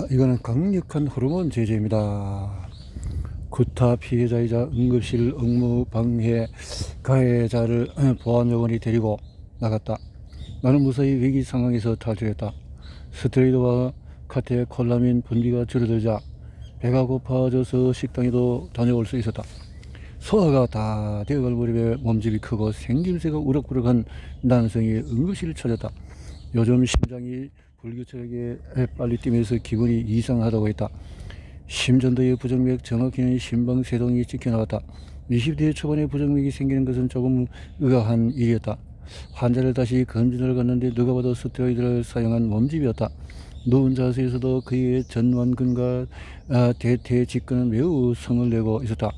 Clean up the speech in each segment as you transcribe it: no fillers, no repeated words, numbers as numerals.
이거는 강력한 호르몬 제제입니다. 구타 피해자이자 응급실 업무 방해 가해자를 보안요원이 데리고 나갔다. 나는 무사히 위기 상황에서 탈출했다. 스테로이드와 카테콜라민 분비가 줄어들자 배가 고파져서 식당에도 다녀올 수 있었다. 소화가 다 되어갈 무렵에 몸집이 크고 생김새가 우럭부럭한 남성이 응급실을 찾았다. 요즘 심장이 불규칙하게 빨리 뛰면서 기분이 이상하다고 했다. 심전도의 부정맥 정확히는 심방세동이 찍혀나갔다. 20대 초반에 부정맥이 생기는 것은 조금 의아한 일이었다. 환자를 다시 검진을 갔는데 누가 봐도 스테로이드를 사용한 몸집이었다. 누운 자세에서도 그의 전완근과 대퇴직근은 매우 성을 내고 있었다.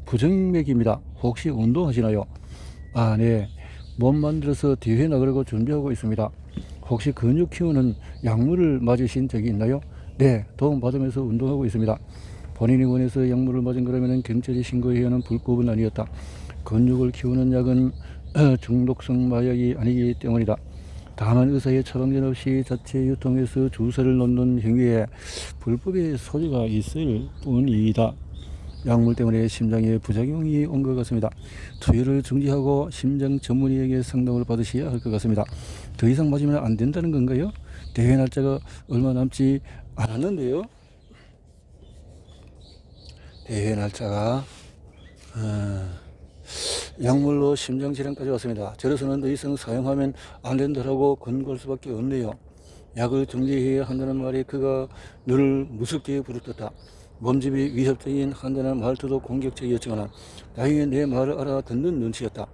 부정맥입니다. 혹시 운동하시나요? 네. 몸 만들어서 대회 나가려고 준비하고 있습니다. 혹시 근육 키우는 약물을 맞으신 적이 있나요? 네, 도움받으면서 운동하고 있습니다. 본인이 원해서 약물을 맞은 거라면 경찰에 신고해야 하는 불법은 아니었다. 근육을 키우는 약은 중독성 마약이 아니기 때문이다. 다만 의사의 처방전 없이 자체 유통해서 주사를 놓는 행위에 불법의 소지가 있을 뿐이다. 약물 때문에 심장에 부작용이 온 것 같습니다. 투여를 중지하고 심장 전문의에게 상담을 받으셔야 할 것 같습니다. 더 이상 맞으면 안 된다는 건가요? 대회 날짜가 얼마 남지 않았는데요. 대회 날짜가 약물로 심장질환까지 왔습니다. 저로서는 더 이상 사용하면 안 된다라고 권고할 수밖에 없네요. 약을 중지해야 한다는 말에 그가 늘 무섭게 부르떴다. 몸집이 위협적인 한다는 말투도 공격적이었지만 다행히 내 말을 알아듣는 눈치였다.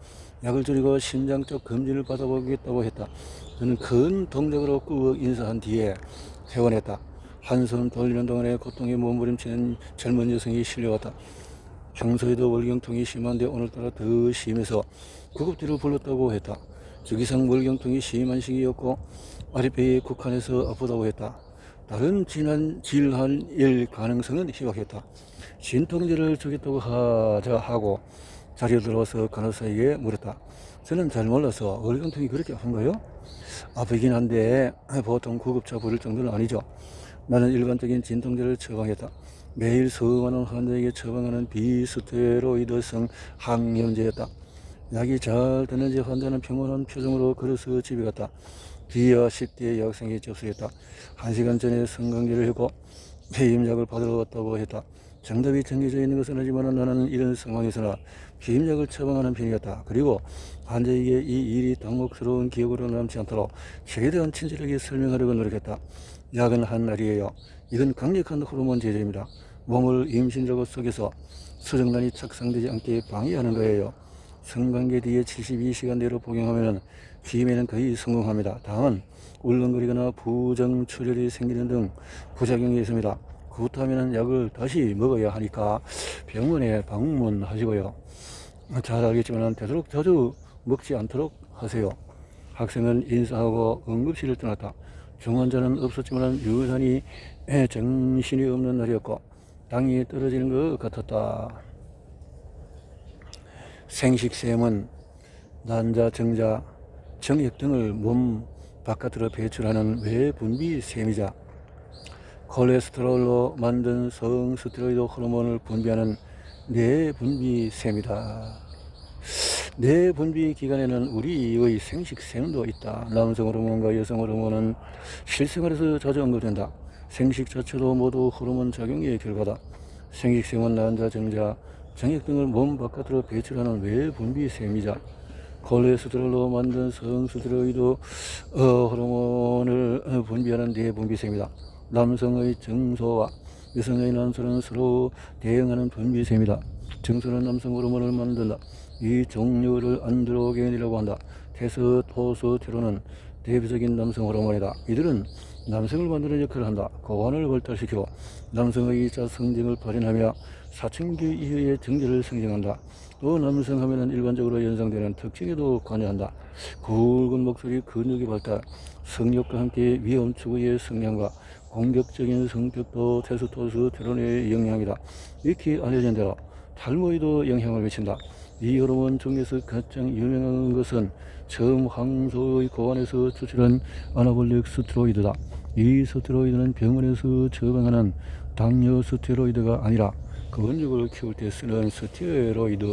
약을 줄이고 심장 쪽 검진을 받아보겠다고 했다. 저는 큰 동작으로 꾹 인사한 뒤에 퇴원했다. 한숨 돌리는 동안에 고통에 몸부림치는 젊은 여성이 실려왔다. 평소에도 월경통이 심한데 오늘따라 더 심해서 구급대를 불렀다고 했다. 주기상 월경통이 심한 시기였고 아랫배에 국한해서 아프다고 했다. 다른 질환일 가능성은 희박했다. 진통제를 주겠다고 하고 자리에 들어와서 간호사에게 물었다. 저는 잘 몰라서 월경통이 그렇게 아픈가요? 아프긴 한데 보통 구급차 부를 정도는 아니죠. 나는 일반적인 진통제를 처방했다. 매일 수많은 환자에게 처방하는 비스테로이드성 항염제였다. 약이 잘 됐는지 환자는 평온한 표정으로 걸어서 집에 갔다. B와 10대의 여학생이 접수했다. 1시간 전에 성관계를 했고 배임약을 받으러 왔다고 했다. 정답이 정해져 있는 것은 아니지만 나는 이런 상황에서나 배임약을 처방하는 편이었다. 그리고 환자에게 이 일이 당혹스러운 기억으로 남지 않도록 최대한 친절하게 설명하려고 노력했다. 약은 한 알이에요. 이건 강력한 호르몬 제제입니다. 몸을 임신이라고 속여서 수정란이 착상되지 않게 방해하는 거예요. 성관계 뒤에 72시간 내로 복용하면 비임에는 거의 성공합니다. 다만 울렁거리거나 부정출혈이 생기는 등 부작용이 있습니다. 그렇다면 약을 다시 먹어야 하니까 병원에 방문하시고요. 잘 알겠지만 되도록 자주 먹지 않도록 하세요. 학생은 인사하고 응급실을 떠났다. 중환자는 없었지만 유산이 정신이 없는 날이었고 당이 떨어지는 것 같았다. 생식샘은 난자, 정자, 정액 등을 몸 바깥으로 배출하는 외분비샘이자 콜레스테롤로 만든 성스테로이드 호르몬을 분비하는 내분비샘이다. 내분비 기관에는 우리의 생식샘도 있다. 남성 호르몬과 여성 호르몬은 실생활에서 자주 언급된다. 생식 자체도 모두 호르몬 작용의 결과다. 생식샘은 난자, 정자, 정액 등을 몸 바깥으로 배출하는 외분비샘이자 콜레스테롤로 만든 성스테로이드 호르몬을 분비하는 내분비샘이다. 남성의 정소와 여성의 난소는 서로 대응하는 분비샘이다. 정소는 남성 호르몬을 만든다. 이 종류를 안드로겐이라고 한다. 테스토스테론은 대표적인 남성 호르몬이다. 이들은 남성을 만드는 역할을 한다. 고환을 발달시켜 남성의 자 성징을 발현하며 사춘기 이후에 정제를 생성한다. 또 남성 하면은 일반적으로 연상되는 특징에도 관여한다. 굵은 목소리, 근육의 발달, 성욕과 함께 위험 추구의 성향과 공격적인 성격도 테스토스테론의 영향이다. 이렇게 알려진 대로 탈모에도 영향을 미친다. 이 호르몬 중에서 가장 유명한 것은 처음 황소의 고환에서 추출한 아나볼릭 스테로이드다. 이 스테로이드는 병원에서 처방하는 당뇨 스테로이드가 아니라 근육을 키울 때 쓰는 스테로이드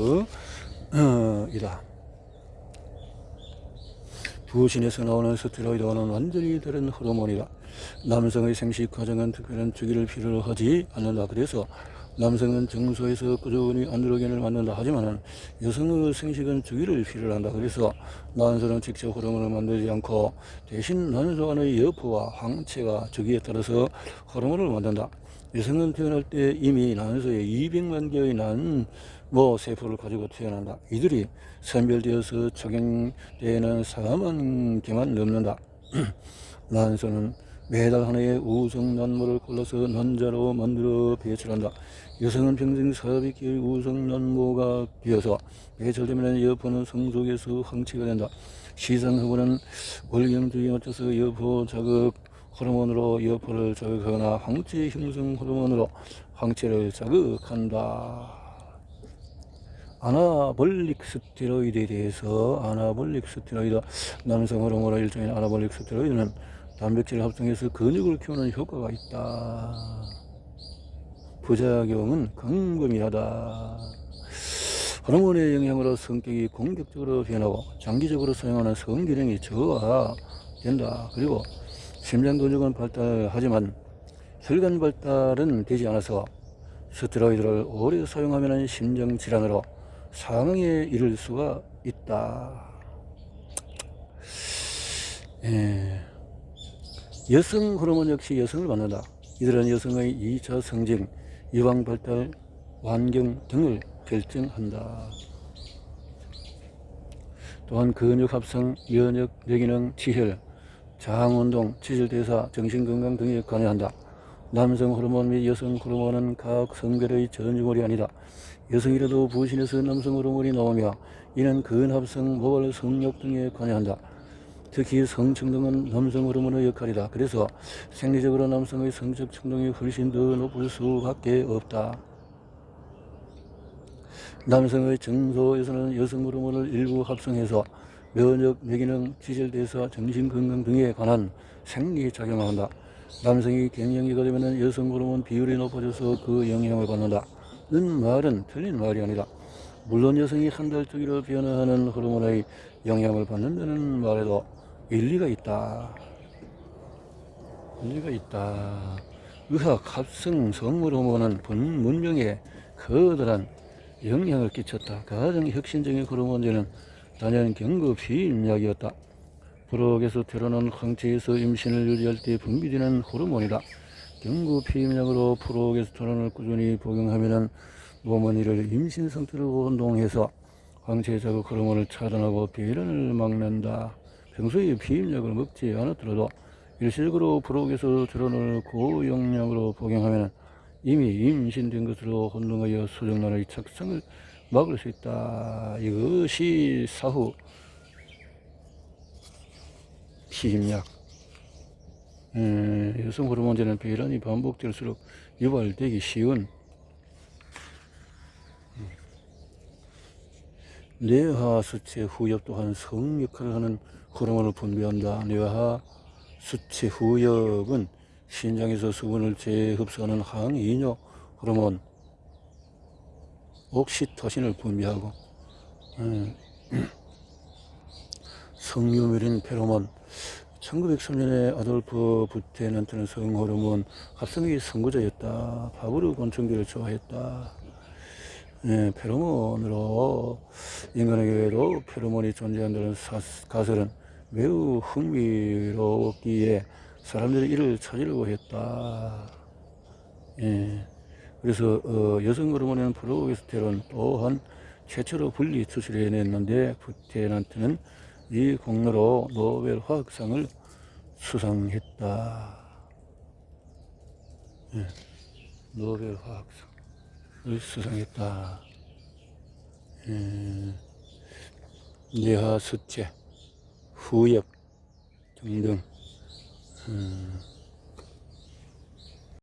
이다. 부신에서 나오는 스테로이드와는 완전히 다른 호르몬이다. 남성의 생식 과정은 특별한 주기를 필요로 하지 않는다. 그래서 남성은 정소에서 꾸준히 안드로겐을 만든다. 하지만 여성의 생식은 주기를 필요로 한다. 그래서 난소는 직접 호르몬을 만들지 않고 대신 난소 안의 여포와 황체가 주기에 따라서 호르몬을 만든다. 여성은 태어날 때 이미 난소에 200만 개의 세포를 가지고 태어난다. 이들이 선별되어서 적용되는 4만 개만 넘는다. 난소는 매달 하나의 우성난모를 골라서 난자로 만들어 배출한다. 여성은 평생 400개의 우성난모가 되어서 배출되면 여포는 성속에서 황체가 된다. 시상하고는 월경주의에 맞춰서 여포 자극 호르몬으로 여포를 자극하거나 황체 형성 호르몬으로 황체를 자극한다. 아나볼릭 스테로이드에 대해서 아나볼릭 스테로이드 남성 호르몬의 일종인 아나볼릭 스테로이드는 단백질을 합성해서 근육을 키우는 효과가 있다. 부작용은 광범위하다. 호르몬의 영향으로 성격이 공격적으로 변하고 장기적으로 사용하는 성기능이 저하된다. 그리고 심장 근육은 발달하지만 혈관 발달은 되지 않아서 스테로이드를 오래 사용하면 심장 질환으로 사망에 이를 수가 있다. 여성 호르몬 역시 여성을 만난다. 이들은 여성의 2차 성장, 유방 발달, 환경 등을 결정한다. 또한 근육 합성, 면역, 뇌기능, 치혈, 장운동, 지질대사, 정신건강 등에 관여한다. 남성 호르몬 및 여성 호르몬은 각 성별의 전유물이 아니다. 여성이라도 부신에서 남성 호르몬이 나오며 이는 근합성, 모발, 성욕 등에 관여한다. 특히 성충동은 남성 호르몬의 역할이다. 그래서 생리적으로 남성의 성적 충동이 훨씬 더 높을 수밖에 없다. 남성의 정소에서는 여성 호르몬을 일부 합성해서 면역, 뇌기능, 지질대사, 정신건강 등에 관한 생리작용을 한다. 남성이 갱년기가 되면 여성 호르몬 비율이 높아져서 그 영향을 받는다는 말은 틀린 말이 아니다. 물론 여성이 한 달 주기로 변화하는 호르몬의 영향을 받는다는 말에도 일리가 있다. 의학 합성 성물 호르몬은 문명에 거대한 영향을 끼쳤다. 가장 혁신적인 호르몬제는 단연 경구 피임약이었다. 프로게스테론은 황체에서 임신을 유지할 때 분비되는 호르몬이다. 경구 피임약으로 프로게스테론을 꾸준히 복용하면 몸은 이를 임신 상태로 운동해서 황체 자극 호르몬을 차단하고 배란을 막는다. 평소에 피임약을 먹지 않았더라도 일시적으로 프로게스테론을 고용량으로 복용하면 이미 임신된 것으로 혼동하여 수정란의 착상을 막을 수 있다. 이것이 사후 피임약. 여성 호르몬제는 배란이 반복될수록 유발되기 쉬운 뇌하수체 후엽 또한 성 역할을 하는 호르몬을 분비한다. 뇌하수체 후엽은 신장에서 수분을 재흡수하는 항이뇨 호르몬 옥시토신을 분비하고 성유물인 페로몬. 1903년에 아돌프 부테난트는 성호르몬 합성의 선구자였다. 파브르 곤충들을 좋아했다. 페로몬으로 인간에게도 페로몬이 존재한다는 가설은 매우 흥미로웠기에 사람들이 이를 찾으려고 했다. 그래서 여성 호르몬에는 프로게스테론 또한 최초로 분리 추출해냈는데 부테난트는 이 공로로 노벨 화학상을 수상했다. 노벨 화학상을 수상했다. 뇌하수체, 후엽 등등